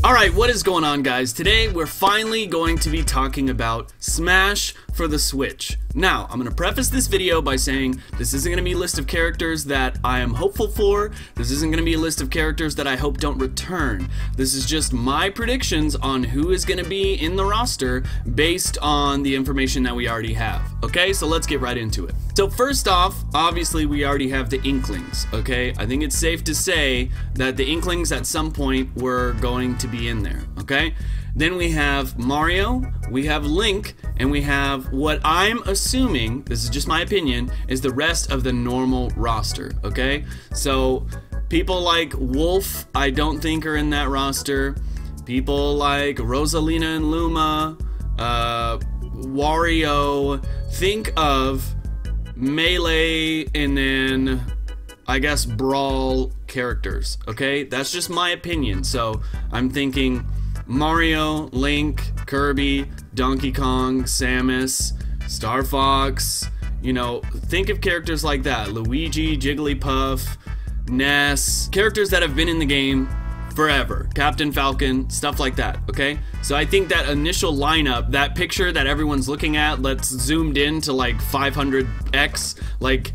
Alright, what is going on, guys? Today we're finally going to be talking about Smash for the Switch. Now, I'm going to preface this video by saying this isn't going to be a list of characters that I am hopeful for. This isn't going to be a list of characters that I hope don't return. This is just my predictions on who is going to be in the roster based on the information that we already have. Okay, so let's get right into it. So first off, obviously we already have the Inklings, okay? I think it's safe to say that the Inklings at some point were going to be in there, okay? Then we have Mario, we have Link, and we have what I'm assuming, this is just my opinion, is the rest of the normal roster, okay? So people like Wolf, I don't think are in that roster. People like Rosalina and Luma, Wario, think of Melee, and then I guess Brawl characters, okay? That's just my opinion. So I'm thinking Mario, Link, Kirby, Donkey Kong, Samus, Star Fox, you know, think of characters like that. Luigi, Jigglypuff, Ness, characters that have been in the game forever. Captain Falcon, stuff like that, okay? So I think that initial lineup, that picture that everyone's looking at, let's zoomed in to like 500x, like,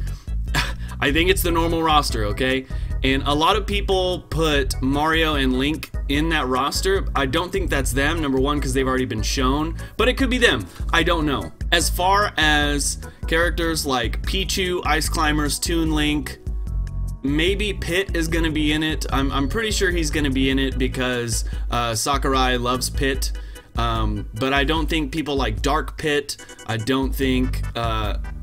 I think it's the normal roster, okay? And a lot of people put Mario and Link in that roster. I don't think that's them, number one, because they've already been shown, but it could be them. I don't know. As far as characters like Pichu, Ice Climbers, Toon Link, maybe Pit is going to be in it. I'm pretty sure he's going to be in it because Sakurai loves Pit. But I don't think people like Dark Pit. I don't think...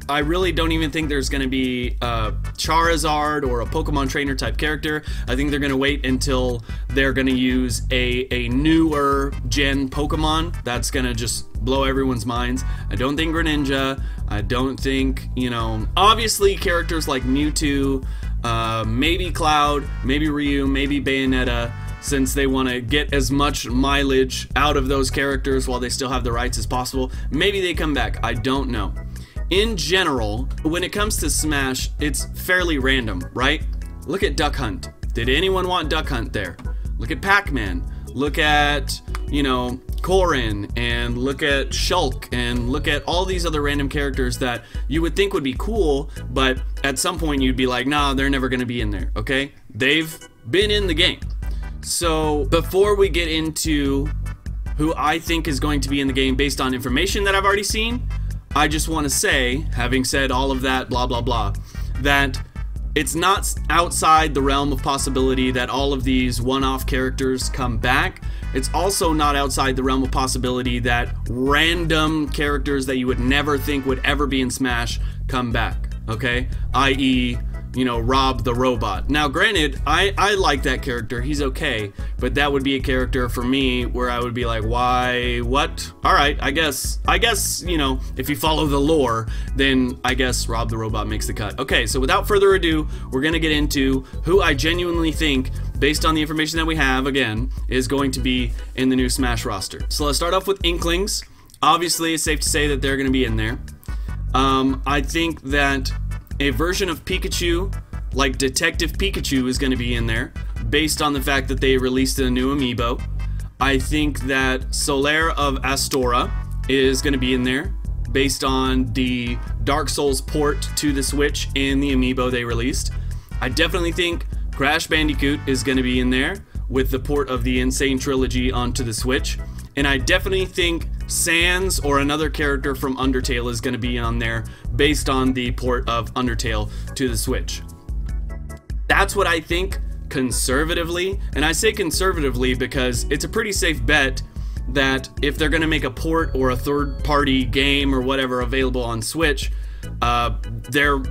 I really don't even think there's going to be Charizard or a Pokemon trainer type character. I think they're going to wait until they're going to use a newer gen Pokemon that's going to just blow everyone's minds. I don't think Greninja. I don't think, you know, obviously characters like Mewtwo, maybe Cloud, maybe Ryu, maybe Bayonetta, since they want to get as much mileage out of those characters while they still have the rights as possible. Maybe they come back. I don't know. In general, when it comes to Smash, it's fairly random, right? Look at Duck Hunt. Did anyone want Duck Hunt there? Look at Pac-Man. Look at, you know, Corrin, and look at Shulk, and look at all these other random characters that you would think would be cool, but at some point you'd be like, nah, they're never gonna be in there, okay? They've been in the game. So before we get into who I think is going to be in the game based on information that I've already seen, I just want to say, having said all of that, blah, blah, blah, that it's not outside the realm of possibility that all of these one-off characters come back. It's also not outside the realm of possibility that random characters that you would never think would ever be in Smash come back, okay? I.e., you know, Rob the Robot. Now, granted, I like that character. He's okay, but that would be a character for me where I would be like, why, what? All right, I guess, you know, if you follow the lore, then I guess Rob the Robot makes the cut. Okay, so without further ado, we're gonna get into who I genuinely think, based on the information that we have, again, is going to be in the new Smash roster. So let's start off with Inklings. Obviously, it's safe to say that they're gonna be in there. I think that a version of Pikachu, like Detective Pikachu, is going to be in there, based on the fact that they released a new amiibo. I think that Solaire of Astora is going to be in there, based on the Dark Souls port to the Switch in the amiibo they released. I definitely think Crash Bandicoot is going to be in there, with the port of the Insane Trilogy onto the Switch. And I definitely think Sans or another character from Undertale is going to be on there based on the port of Undertale to the Switch. That's what I think conservatively, and I say conservatively because it's a pretty safe bet that if they're going to make a port or a third-party game or whatever available on Switch, they're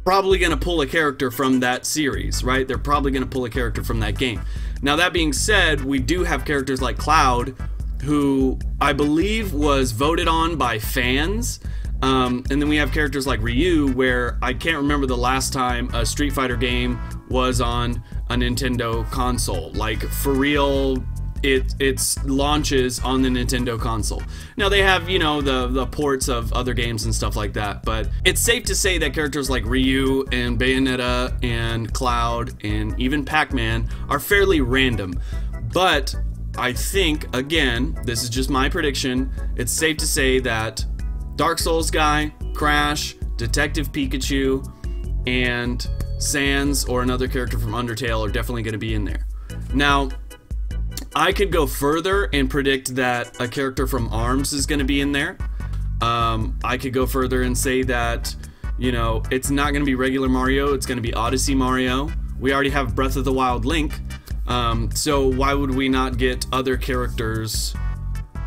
probably going to pull a character from that series, right? They're probably going to pull a character from that game. Now, that being said, we do have characters like Cloud, who I believe was voted on by fans, and then we have characters like Ryu, where I can't remember the last time a Street Fighter game was on a Nintendo console. Like, for real, it launches on the Nintendo console. Now they have, you know, the ports of other games and stuff like that, but it's safe to say that characters like Ryu and Bayonetta and Cloud and even Pac-Man are fairly random. But I think, again, this is just my prediction, it's safe to say that Dark Souls guy, Crash, Detective Pikachu, and Sans or another character from Undertale are definitely going to be in there. Now, I could go further and predict that a character from ARMS is going to be in there. I could go further and say that, you know, it's not going to be regular Mario, it's going to be Odyssey Mario. We already have Breath of the Wild Link, so why would we not get other characters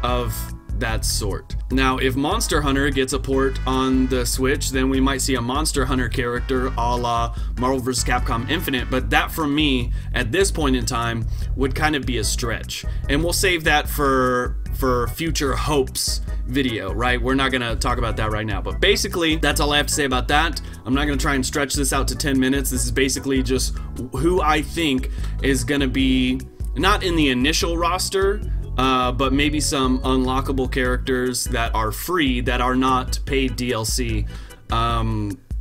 of that sort? Now, if Monster Hunter gets a port on the Switch, then we might see a Monster Hunter character a la Marvel vs. Capcom Infinite, but that for me, at this point in time, would kind of be a stretch. And we'll save that for future hopes video, right? We're not gonna talk about that right now, but basically, that's all I have to say about that. I'm not gonna try and stretch this out to 10 minutes. This is basically just who I think is gonna be, not in the initial roster, but maybe some unlockable characters that are free, that are not paid DLC.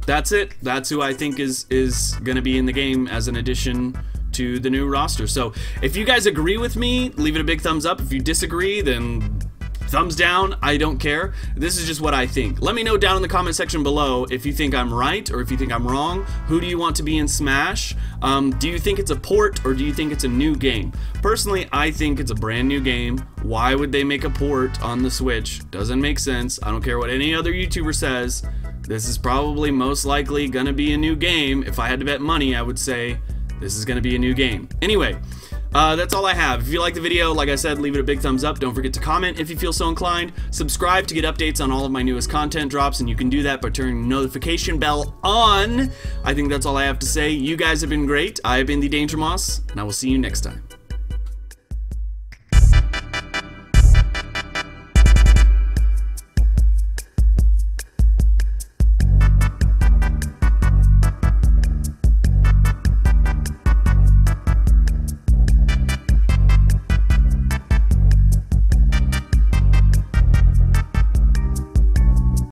That's it. That's who I think is gonna be in the game as an addition to the new roster. So if you guys agree with me, leave it a big thumbs up. If you disagree, then thumbs down. I don't care. This is just what I think. Let me know down in the comment section below if you think I'm right or if you think I'm wrong. Who do you want to be in Smash? Do you think it's a port or do you think it's a new game? Personally, I think it's a brand new game. Why would they make a port on the Switch? Doesn't make sense. I don't care what any other YouTuber says. This is probably most likely gonna be a new game. If I had to bet money, I would say this is gonna be a new game. Anyway, that's all I have. If you like the video, like I said, leave it a big thumbs up. Don't forget to comment if you feel so inclined. Subscribe to get updates on all of my newest content drops, and you can do that by turning the notification bell on. I think that's all I have to say. You guys have been great. I have been the Danger Moss, and I will see you next time.